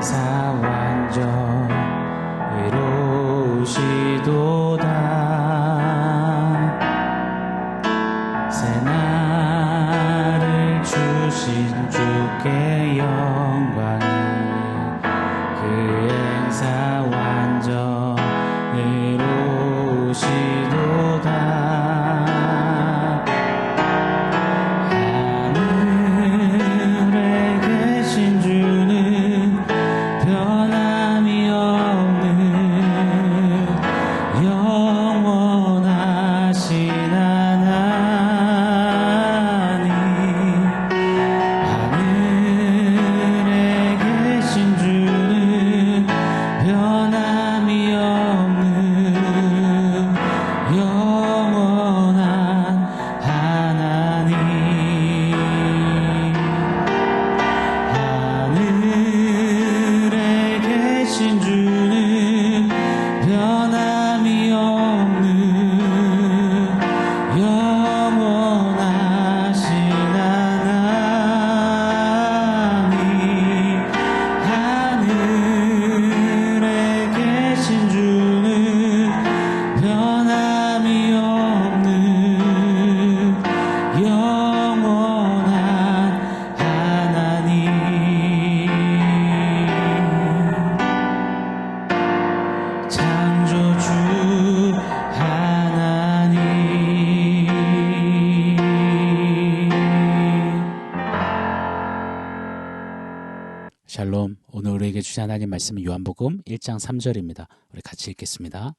행사 완전 이루시도다. 새날을 주신 주께 영광이 그 행사 완전 이루시도다. 샬롬. 오늘 우리에게 주신 하나님 말씀은 요한복음 1장 3절입니다. 우리 같이 읽겠습니다.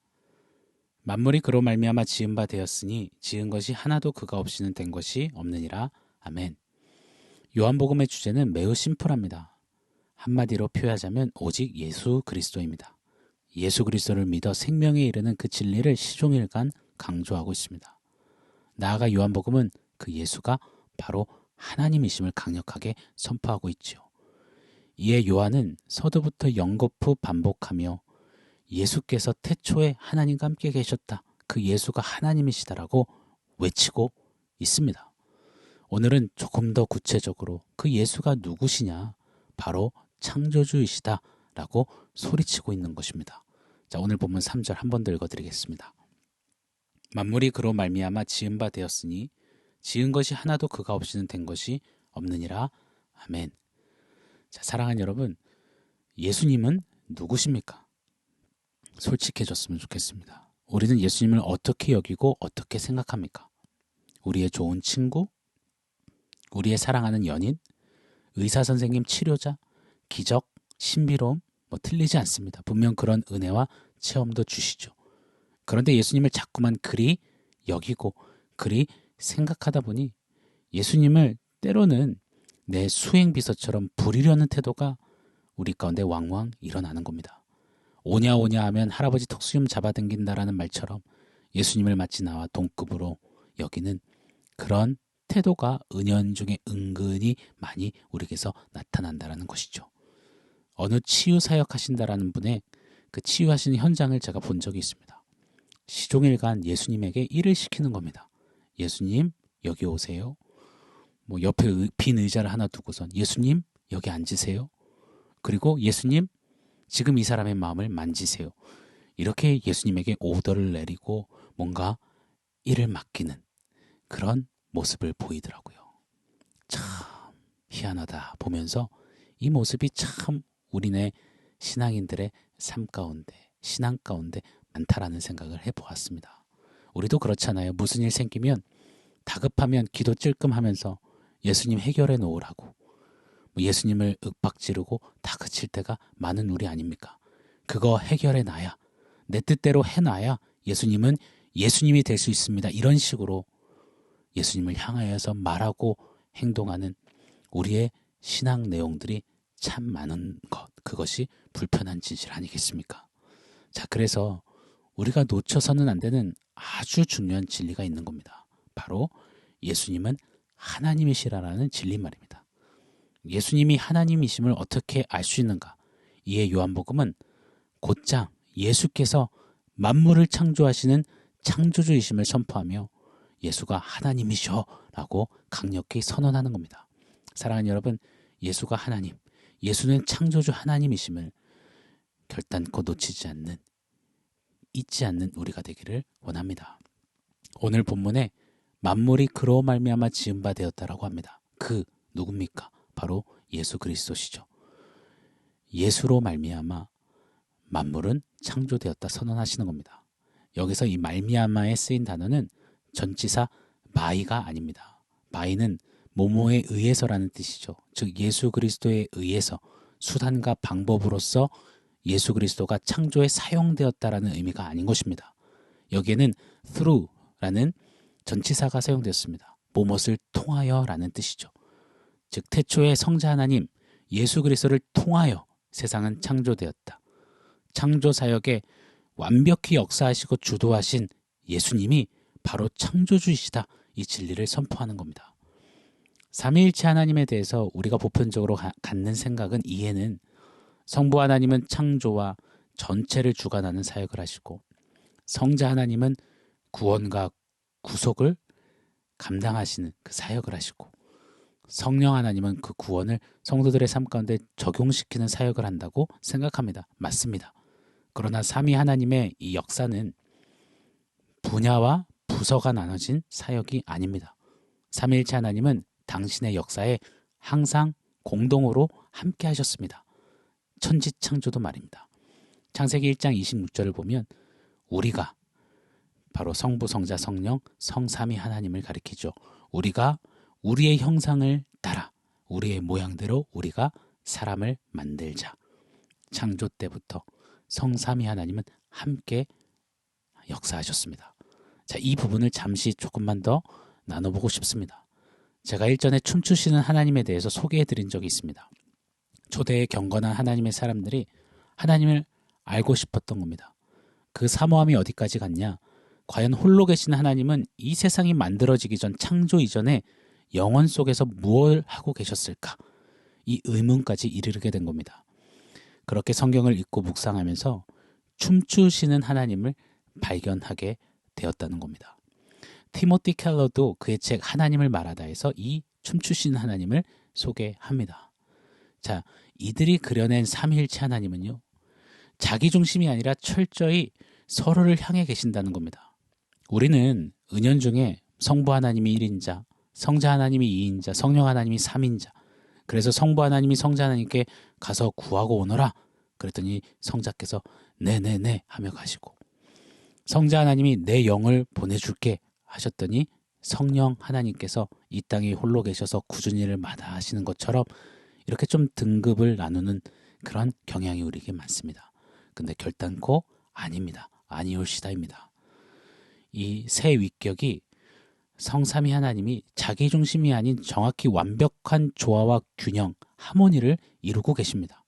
만물이 그로 말미암아 지은 바 되었으니 지은 것이 하나도 그가 없이는 된 것이 없느니라. 아멘. 요한복음의 주제는 매우 심플합니다. 한마디로 표현하자면 오직 예수 그리스도입니다. 예수 그리스도를 믿어 생명에 이르는 그 진리를 시종일관 강조하고 있습니다. 나아가 요한복음은 그 예수가 바로 하나님이심을 강력하게 선포하고 있지요. 이에 요한은 서두부터 연거푸 반복하며 예수께서 태초에 하나님과 함께 계셨다. 그 예수가 하나님이시다라고 외치고 있습니다. 오늘은 조금 더 구체적으로 그 예수가 누구시냐? 바로 창조주이시다라고 소리치고 있는 것입니다. 자, 오늘 본문 3절 한 번 더 읽어드리겠습니다. 만물이 그로 말미암아 지은 바 되었으니 지은 것이 하나도 그가 없이는 된 것이 없느니라. 아멘. 자, 사랑하는 여러분, 예수님은 누구십니까? 솔직해졌으면 좋겠습니다. 우리는 예수님을 어떻게 여기고 어떻게 생각합니까? 우리의 좋은 친구? 우리의 사랑하는 연인? 의사선생님, 치료자? 기적? 신비로움? 틀리지 않습니다. 분명 그런 은혜와 체험도 주시죠. 그런데 예수님을 자꾸만 그리 여기고 그리 생각하다 보니 예수님을 때로는 내 수행비서처럼 부리려는 태도가 우리 가운데 왕왕 일어나는 겁니다. 오냐 오냐 하면 할아버지 턱수염 잡아당긴다라는 말처럼 예수님을 마치 나와 동급으로 여기는 그런 태도가 은연중에 은근히 많이 우리에게서 나타난다라는 것이죠. 어느 치유사역 하신다라는 분의 그 치유하시는 현장을 제가 본 적이 있습니다. 시종일관 예수님에게 일을 시키는 겁니다. 예수님 여기 오세요. 옆에 빈 의자를 하나 두고선 예수님 여기 앉으세요. 그리고 예수님 지금 이 사람의 마음을 만지세요. 이렇게 예수님에게 오더를 내리고 뭔가 일을 맡기는 그런 모습을 보이더라고요. 참 희한하다 보면서 이 모습이 참 우리네 신앙인들의 삶 가운데 신앙 가운데 많다라는 생각을 해보았습니다. 우리도 그렇잖아요. 무슨 일 생기면 다급하면 기도 찔끔하면서 예수님 해결해 놓으라고 예수님을 윽박지르고 다그칠 때가 많은 우리 아닙니까? 그거 해결해 놔야 내 뜻대로 해놔야 예수님은 예수님이 될 수 있습니다. 이런 식으로 예수님을 향하여서 말하고 행동하는 우리의 신앙 내용들이 참 많은 것, 그것이 불편한 진실 아니겠습니까? 자, 그래서 우리가 놓쳐서는 안 되는 아주 중요한 진리가 있는 겁니다. 바로 예수님은 하나님이시라는 진리 말입니다. 예수님이 하나님이심을 어떻게 알 수 있는가? 이에 요한복음은 곧장 예수께서 만물을 창조하시는 창조주이심을 선포하며 예수가 하나님이셔 라고 강력히 선언하는 겁니다. 사랑하는 여러분, 예수가 하나님, 예수는 창조주 하나님이심을 결단코 놓치지 않는, 잊지 않는 우리가 되기를 원합니다. 오늘 본문에 만물이 그로 말미암아 지은 바 되었다라고 합니다. 그 누굽니까? 바로 예수 그리스도시죠. 예수로 말미암아 만물은 창조되었다 선언하시는 겁니다. 여기서 이 말미암아에 쓰인 단어는 전치사 마이가 아닙니다. 마이는 뭐뭐에 의해서라는 뜻이죠. 즉 예수 그리스도에 의해서, 수단과 방법으로서 예수 그리스도가 창조에 사용되었다라는 의미가 아닌 것입니다. 여기에는 through라는 전치사가 사용되었습니다. 무엇을 통하여라는 뜻이죠. 즉 태초에 성자 하나님 예수 그리스도를 통하여 세상은 창조되었다. 창조 사역에 완벽히 역사하시고 주도하신 예수님이 바로 창조주이시다. 이 진리를 선포하는 겁니다. 삼위일체 하나님에 대해서 우리가 보편적으로 갖는 생각은, 이해는 성부 하나님은 창조와 전체를 주관하는 사역을 하시고, 성자 하나님은 구원과 구속을 감당하시는 그 사역을 하시고, 성령 하나님은 그 구원을 성도들의 삶 가운데 적용시키는 사역을 한다고 생각합니다. 맞습니다. 그러나 삼위 하나님의 이 역사는 분야와 부서가 나눠진 사역이 아닙니다. 삼위일체 하나님은 당신의 역사에 항상 공동으로 함께 하셨습니다. 천지창조도 말입니다. 창세기 1장 26절을 보면 우리가, 바로 성부, 성자, 성령, 성삼위 하나님을 가리키죠. 우리가 우리의 형상을 따라 우리의 모양대로 우리가 사람을 만들자. 창조 때부터 성삼위 하나님은 함께 역사하셨습니다. 자, 이 부분을 잠시 조금만 더 나눠보고 싶습니다. 제가 일전에 춤추시는 하나님에 대해서 소개해드린 적이 있습니다. 초대의 경건한 하나님의 사람들이 하나님을 알고 싶었던 겁니다. 그 사모함이 어디까지 갔냐? 과연 홀로 계신 하나님은 이 세상이 만들어지기 전, 창조 이전에 영원 속에서 무엇을 하고 계셨을까? 이 의문까지 이르게 된 겁니다. 그렇게 성경을 읽고 묵상하면서 춤추시는 하나님을 발견하게 되었다는 겁니다. 티모티 켈러도 그의 책 하나님을 말하다에서 이 춤추시는 하나님을 소개합니다. 자, 이들이 그려낸 삼위일체 하나님은요, 자기 중심이 아니라 철저히 서로를 향해 계신다는 겁니다. 우리는 은연중에 성부 하나님이 1인자, 성자 하나님이 2인자, 성령 하나님이 3인자. 그래서 성부 하나님이 성자 하나님께 가서 구하고 오너라. 그랬더니 성자께서 네네네 하며 가시고, 성자 하나님이 내 영을 보내줄게 하셨더니 성령 하나님께서 이 땅에 홀로 계셔서 굳은 일을 마다하시는 것처럼 이렇게 좀 등급을 나누는 그런 경향이 우리에게 많습니다. 근데 결단코 아닙니다. 아니올시다입니다. 이 세 위격이 성삼위 하나님이 자기 중심이 아닌 정확히 완벽한 조화와 균형, 하모니를 이루고 계십니다.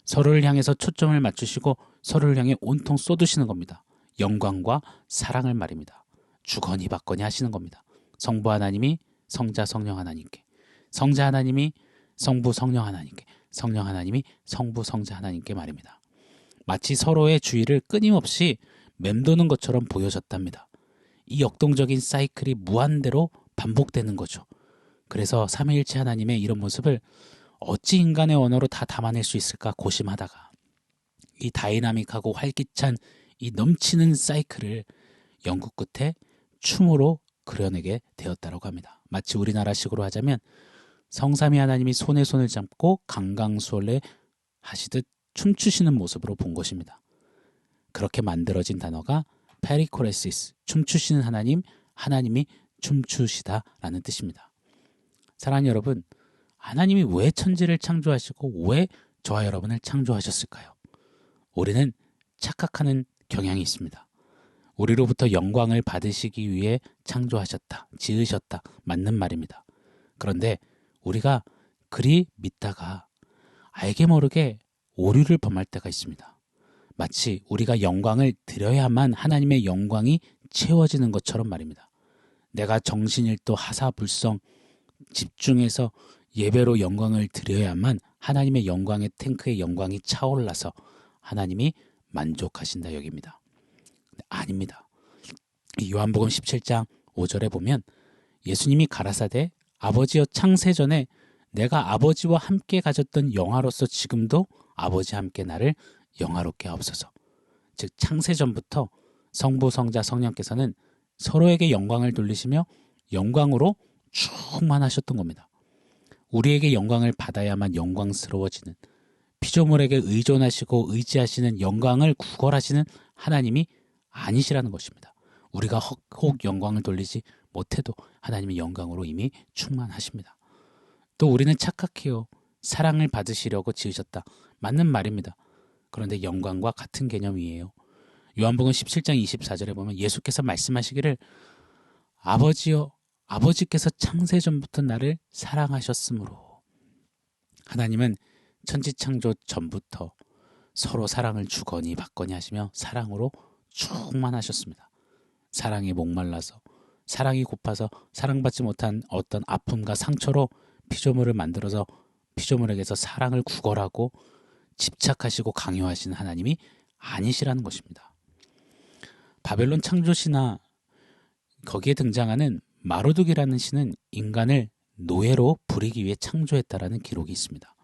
서로를 향해서 초점을 맞추시고 서로를 향해 온통 쏟으시는 겁니다. 영광과 사랑을 말입니다. 주거니 받거니 하시는 겁니다. 성부 하나님이 성자 성령 하나님께, 성자 하나님이 성부 성령 하나님께, 성령 하나님이 성부 성자 하나님께 말입니다. 마치 서로의 주의를 끊임없이 맴도는 것처럼 보여졌답니다. 이 역동적인 사이클이 무한대로 반복되는 거죠. 그래서 삼위일체 하나님의 이런 모습을 어찌 인간의 언어로 다 담아낼 수 있을까 고심하다가 이 다이나믹하고 활기찬 이 넘치는 사이클을 영국 끝에 춤으로 그려내게 되었다고 합니다. 마치 우리나라식으로 하자면 성삼위 하나님이 손에 손을 잡고 강강수월래 하시듯 춤추시는 모습으로 본 것입니다. 그렇게 만들어진 단어가 페리코레시스, 춤추시는 하나님, 하나님이 춤추시다라는 뜻입니다. 사랑하는 여러분, 하나님이 왜 천지를 창조하시고 왜 저와 여러분을 창조하셨을까요? 우리는 착각하는 경향이 있습니다. 우리로부터 영광을 받으시기 위해 창조하셨다, 지으셨다, 맞는 말입니다. 그런데 우리가 그리 믿다가 알게 모르게 오류를 범할 때가 있습니다. 마치 우리가 영광을 드려야만 하나님의 영광이 채워지는 것처럼 말입니다. 내가 정신일도 하사불성 집중해서 예배로 영광을 드려야만 하나님의 영광의 탱크의 영광이 차올라서 하나님이 만족하신다 여깁니다. 아닙니다. 요한복음 17장 5절에 보면 예수님이 가라사대 아버지여 창세 전에 내가 아버지와 함께 가졌던 영화로서 지금도 아버지와 함께 나를 영화롭게 하옵소서. 즉 창세전부터 성부, 성자, 성령께서는 서로에게 영광을 돌리시며 영광으로 충만하셨던 겁니다. 우리에게 영광을 받아야만 영광스러워지는, 피조물에게 의존하시고 의지하시는, 영광을 구걸하시는 하나님이 아니시라는 것입니다. 우리가 혹 영광을 돌리지 못해도 하나님의 영광으로 이미 충만하십니다. 또 우리는 착각해요. 사랑을 받으시려고 지으셨다. 맞는 말입니다. 그런데 영광과 같은 개념이에요. 요한복음 17장 24절에 보면 예수께서 말씀하시기를 아버지여, 아버지께서 창세전부터 나를 사랑하셨으므로. 하나님은 천지창조 전부터 서로 사랑을 주거니 받거니 하시며 사랑으로 충만하셨습니다. 사랑에 목말라서, 사랑이 고파서 사랑받지 못한 어떤 아픔과 상처로 피조물을 만들어서 피조물에게서 사랑을 구걸하고 집착하시고 강요하시는 하나님이 아니시라는 것입니다. 바벨론 창조시나 거기에 등장하는 마르둑이라는 시는 인간을 노예로 부리기 위해 창조했다라는 기록이 있습니다.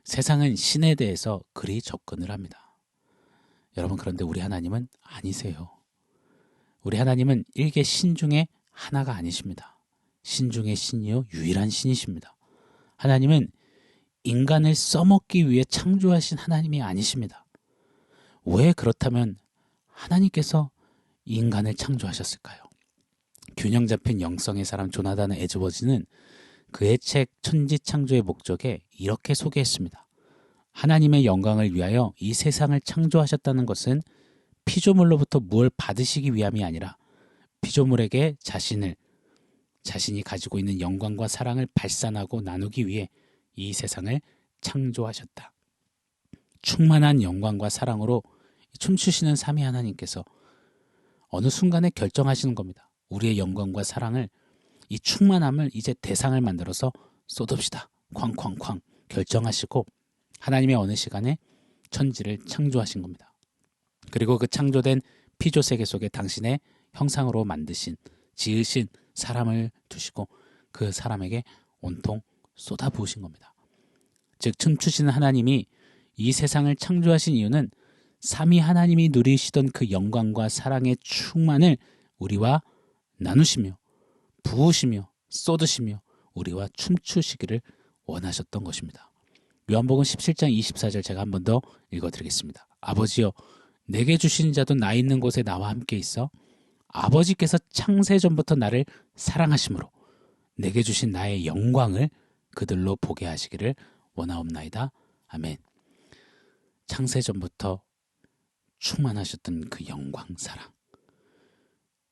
세상은 신에 대해서 그리 접근을 합니다. 여러분, 그런데 우리 하나님은 아니세요. 우리 하나님은 일개 신 중에 하나가 아니십니다. 신 중의 신이요 유일한 신이십니다. 하나님은 인간을 써먹기 위해 창조하신 하나님이 아니십니다. 왜 그렇다면 하나님께서 인간을 창조하셨을까요? 균형 잡힌 영성의 사람 조나단 에즈워즈는 그의 책 천지창조의 목적에 이렇게 소개했습니다. 하나님의 영광을 위하여 이 세상을 창조하셨다는 것은 피조물로부터 무엇을 받으시기 위함이 아니라 피조물에게 자신이 가지고 있는 영광과 사랑을 발산하고 나누기 위해 이 세상을 창조하셨다. 충만한 영광과 사랑으로 춤추시는 삼위 하나님께서 어느 순간에 결정하시는 겁니다. 우리의 영광과 사랑을, 이 충만함을 이제 대상을 만들어서 쏟읍시다. 쾅쾅쾅 결정하시고 하나님의 어느 시간에 천지를 창조하신 겁니다. 그리고 그 창조된 피조세계 속에 당신의 형상으로 만드신, 지으신 사람을 두시고 그 사람에게 온통 쏟아부으신 겁니다. 즉 춤추시는 하나님이 이 세상을 창조하신 이유는 삼위 하나님이 누리시던 그 영광과 사랑의 충만을 우리와 나누시며 부으시며 쏟으시며 우리와 춤추시기를 원하셨던 것입니다. 요한복음 17장 24절 제가 한 번 더 읽어드리겠습니다. 아버지여, 내게 주신 자도 나 있는 곳에 나와 함께 있어 아버지께서 창세전부터 나를 사랑하심으로 내게 주신 나의 영광을 그들로 보게 하시기를 원하옵나이다. 아멘. 창세전부터 충만하셨던 그 영광, 사랑,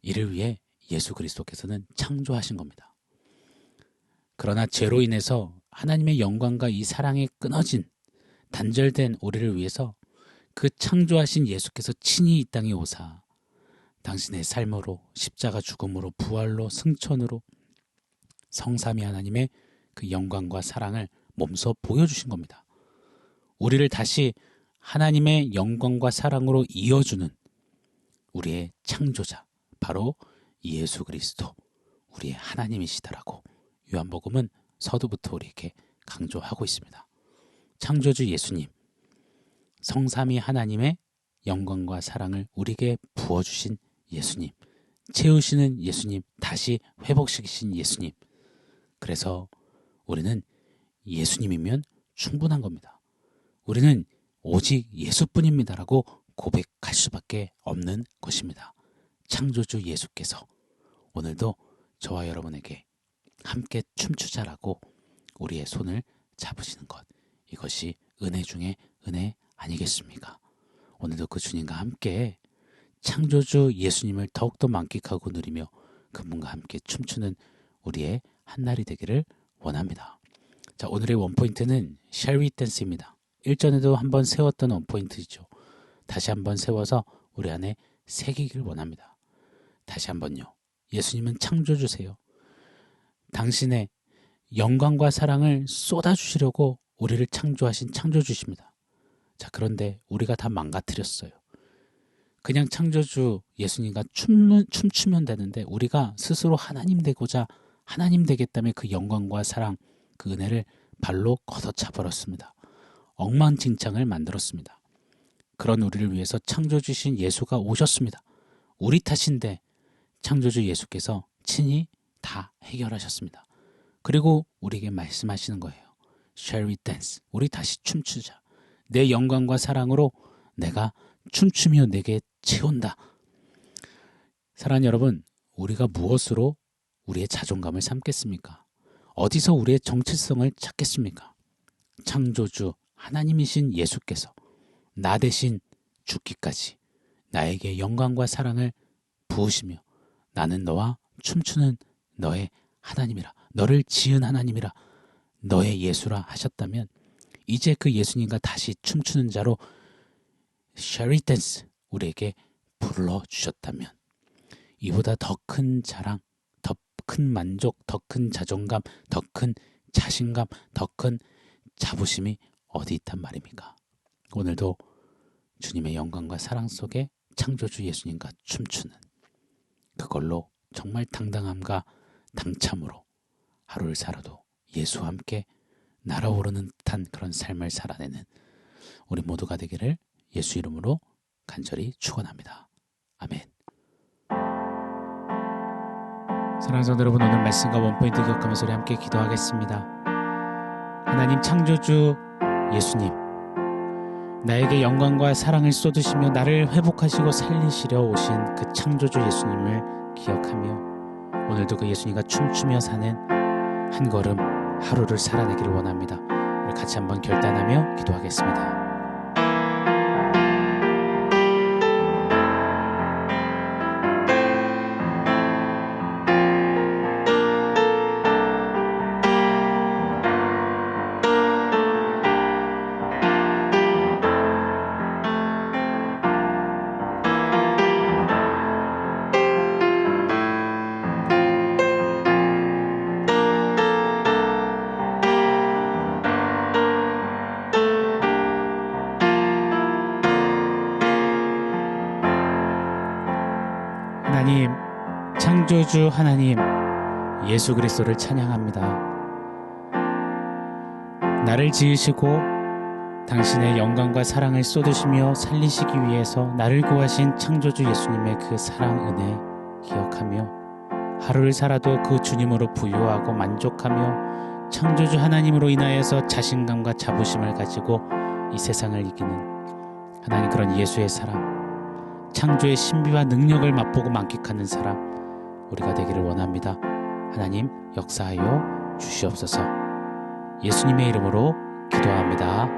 이를 위해 예수 그리스도께서는 창조하신 겁니다. 그러나 죄로 인해서 하나님의 영광과 이 사랑이 끊어진, 단절된 우리를 위해서 그 창조하신 예수께서 친히 이 땅에 오사 당신의 삶으로, 십자가 죽음으로, 부활로, 승천으로 성삼위 하나님의 그 영광과 사랑을 몸소 보여주신 겁니다. 우리를 다시 하나님의 영광과 사랑으로 이어주는 우리의 창조자, 바로 예수 그리스도, 우리의 하나님이시다라고 요한복음은 서두부터 우리에게 강조하고 있습니다. 창조주 예수님, 성삼위 하나님의 영광과 사랑을 우리에게 부어주신 예수님, 채우시는 예수님, 다시 회복시키신 예수님. 그래서 우리는 예수님이면 충분한 겁니다. 우리는 오직 예수뿐입니다라고 고백할 수밖에 없는 것입니다. 창조주 예수께서 오늘도 저와 여러분에게 함께 춤추자라고 우리의 손을 잡으시는 것, 이것이 은혜 중에 은혜 아니겠습니까? 오늘도 그 주님과 함께 창조주 예수님을 더욱더 만끽하고 누리며 그분과 함께 춤추는 우리의 한날이 되기를 원합니다. 자, 오늘의 원포인트는 Shall We Dance입니다. 일전에도 한번 세웠던 원포인트이죠. 다시 한번 세워서 우리 안에 새기길 원합니다. 다시 한번요. 예수님은 창조주세요. 당신의 영광과 사랑을 쏟아주시려고 우리를 창조하신 창조주십니다. 자, 그런데 우리가 다 망가뜨렸어요. 그냥 창조주 예수님과 춤추면 되는데 우리가 스스로 하나님 되고자 하나님 되겠다며 그 영광과 사랑, 그 은혜를 발로 걷어차 버렸습니다. 엉망진창을 만들었습니다. 그런 우리를 위해서 창조주신 예수가 오셨습니다. 우리 탓인데 창조주 예수께서 친히 다 해결하셨습니다. 그리고 우리에게 말씀하시는 거예요. Shall we dance? 우리 다시 춤추자. 내 영광과 사랑으로 내가 춤추며 내게 채운다. 사랑하는 여러분, 우리가 무엇으로 우리의 자존감을 삼겠습니까? 어디서 우리의 정체성을 찾겠습니까? 창조주 하나님이신 예수께서 나 대신 죽기까지 나에게 영광과 사랑을 부으시며 나는 너와 춤추는 너의 하나님이라, 너를 지은 하나님이라, 너의 예수라 하셨다면 이제 그 예수님과 다시 춤추는 자로 Shall we dance? 우리에게 불러주셨다면 이보다 더 큰 자랑, 더 큰 만족, 더 큰 자존감, 더 큰 자신감, 더 큰 자부심이 어디 있단 말입니까? 오늘도 주님의 영광과 사랑 속에 창조주 예수님과 춤추는 그걸로 정말 당당함과 당참으로 하루를 살아도 예수와 함께 날아오르는 듯한 그런 삶을 살아내는 우리 모두가 되기를 예수 이름으로 간절히 축원합니다. 아멘. 사랑하는 성도 여러분, 오늘 말씀과 원포인트 기억하면서 우리 함께 기도하겠습니다. 하나님 창조주 예수님, 나에게 영광과 사랑을 쏟으시며 나를 회복하시고 살리시려 오신 그 창조주 예수님을 기억하며 오늘도 그 예수님과 춤추며 사는 한 걸음 하루를 살아내기를 원합니다. 우리 같이 한번 결단하며 기도하겠습니다. 하나님, 창조주 하나님, 예수 그리스도를 찬양합니다. 나를 지으시고 당신의 영광과 사랑을 쏟으시며 살리시기 위해서 나를 구하신 창조주 예수님의 그 사랑 은혜 기억하며 하루를 살아도 그 주님으로 부유하고 만족하며 창조주 하나님으로 인하여서 자신감과 자부심을 가지고 이 세상을 이기는 하나님, 그런 예수의 사랑, 창조의 신비와 능력을 맛보고 만끽하는 사람 우리가 되기를 원합니다. 하나님 역사하여 주시옵소서. 예수님의 이름으로 기도합니다.